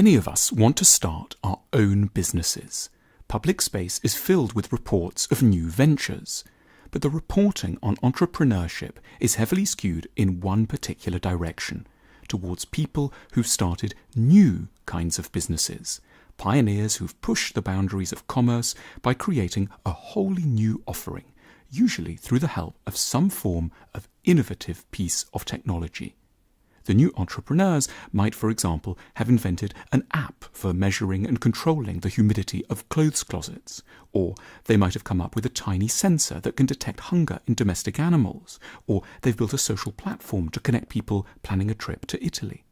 Many of us want to start our own businesses. Public space is filled with reports of new ventures, but the reporting on entrepreneurship is heavily skewed in one particular direction, towards people who've started new kinds of businesses, pioneers who've pushed the boundaries of commerce by creating a wholly new offering, usually through the help of some form of innovative piece of technology. The new entrepreneurs might, for example, have invented an app for measuring and controlling the humidity of clothes closets, or they might have come up with a tiny sensor that can detect hunger in domestic animals, or they've built a social platform to connect people planning a trip to Italy.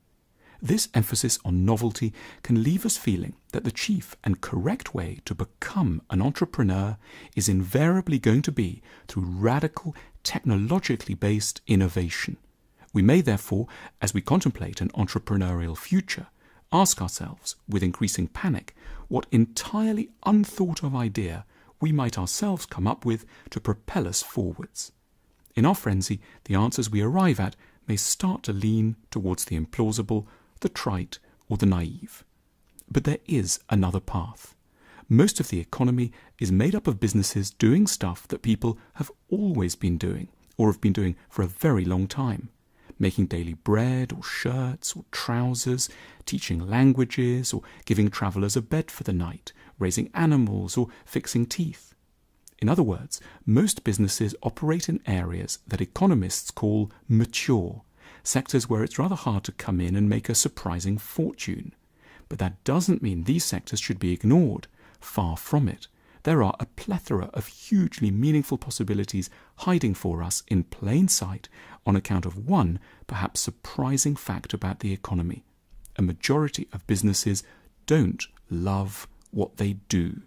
This emphasis on novelty can leave us feeling that the chief and correct way to become an entrepreneur is invariably going to be through radical, technologically based innovation. We may therefore, as we contemplate an entrepreneurial future, ask ourselves, with increasing panic, what entirely unthought of idea we might ourselves come up with to propel us forwards. In our frenzy, the answers we arrive at may start to lean towards the implausible, the trite, or the naive. But there is another path. Most of the economy is made up of businesses doing stuff that people have always been doing, or have been doing for a very long time. Making daily bread or shirts or trousers, teaching languages or giving travellers a bed for the night, raising animals or fixing teeth. In other words, most businesses operate in areas that economists call mature, sectors where it's rather hard to come in and make a surprising fortune. But that doesn't mean these sectors should be ignored. Far from it. There are a plethora of hugely meaningful possibilities hiding for us in plain sight on account of one, perhaps surprising fact about the economy. A majority of businesses don't love what they do.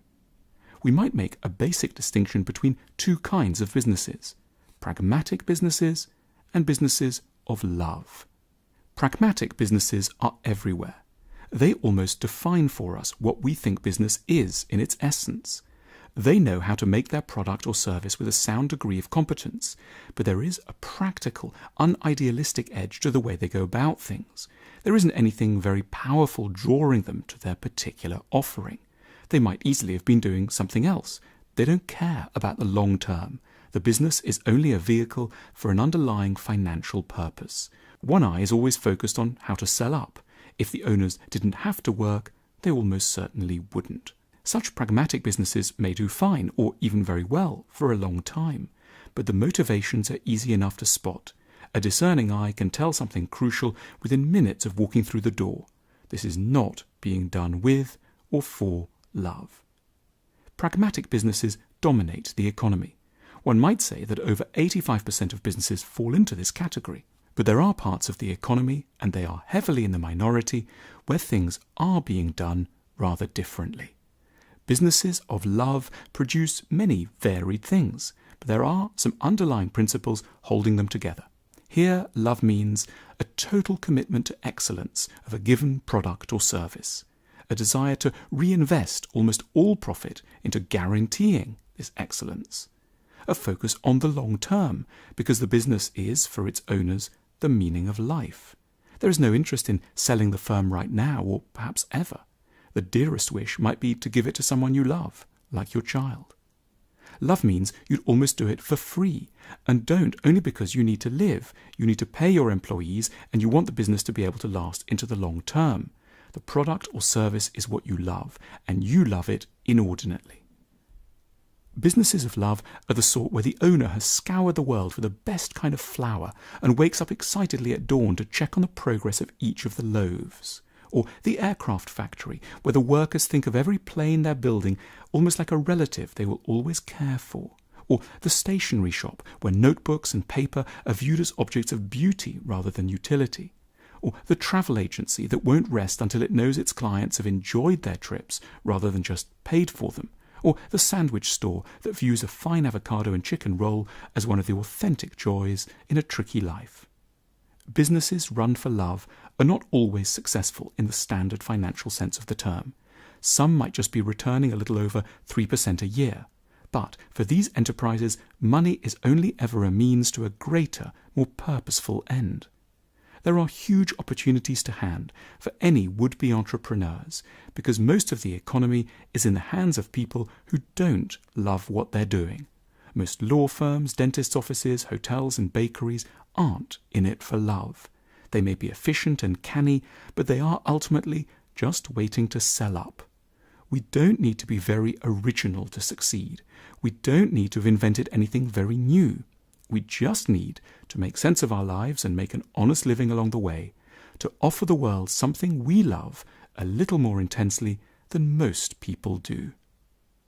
We might make a basic distinction between two kinds of businesses: pragmatic businesses and businesses of love. Pragmatic businesses are everywhere. They almost define for us what we think business is in its essence. They know how to make their product or service with a sound degree of competence, but there is a practical, unidealistic edge to the way they go about things. There isn't anything very powerful drawing them to their particular offering. They might easily have been doing something else. They don't care about the long term. The business is only a vehicle for an underlying financial purpose. One eye is always focused on how to sell up. If the owners didn't have to work, they almost certainly wouldn't. Such pragmatic businesses may do fine, or even very well, for a long time, but the motivations are easy enough to spot. A discerning eye can tell something crucial within minutes of walking through the door. This is not being done with or for love. Pragmatic businesses dominate the economy. One might say that over 85% of businesses fall into this category, but there are parts of the economy, and they are heavily in the minority, where things are being done rather differently. Businesses of love produce many varied things, but there are some underlying principles holding them together. Here, love means a total commitment to excellence of a given product or service, a desire to reinvest almost all profit into guaranteeing this excellence, a focus on the long term, because the business is, for its owners, the meaning of life. There is no interest in selling the firm right now, or perhaps ever. The dearest wish might be to give it to someone you love, like your child. Love means you'd almost do it for free, and don't only because you need to live. You need to pay your employees, and you want the business to be able to last into the long term. The product or service is what you love, and you love it inordinately. Businesses of love are the sort where the owner has scoured the world for the best kind of flour and wakes up excitedly at dawn to check on the progress of each of the loaves. Or the aircraft factory, where the workers think of every plane they're building almost like a relative they will always care for. Or the stationery shop, where notebooks and paper are viewed as objects of beauty rather than utility. Or the travel agency that won't rest until it knows its clients have enjoyed their trips rather than just paid for them. Or the sandwich store that views a fine avocado and chicken roll as one of the authentic joys in a tricky life. Businesses run for love are not always successful in the standard financial sense of the term. Some might just be returning a little over 3% a year. But for these enterprises, money is only ever a means to a greater, more purposeful end. There are huge opportunities to hand for any would-be entrepreneurs because most of the economy is in the hands of people who don't love what they're doing. Most law firms, dentist offices, hotels and bakeries aren't in it for love. They may be efficient and canny, but they are ultimately just waiting to sell up. We don't need to be very original to succeed. We don't need to have invented anything very new. We just need to make sense of our lives and make an honest living along the way, to offer the world something we love a little more intensely than most people do.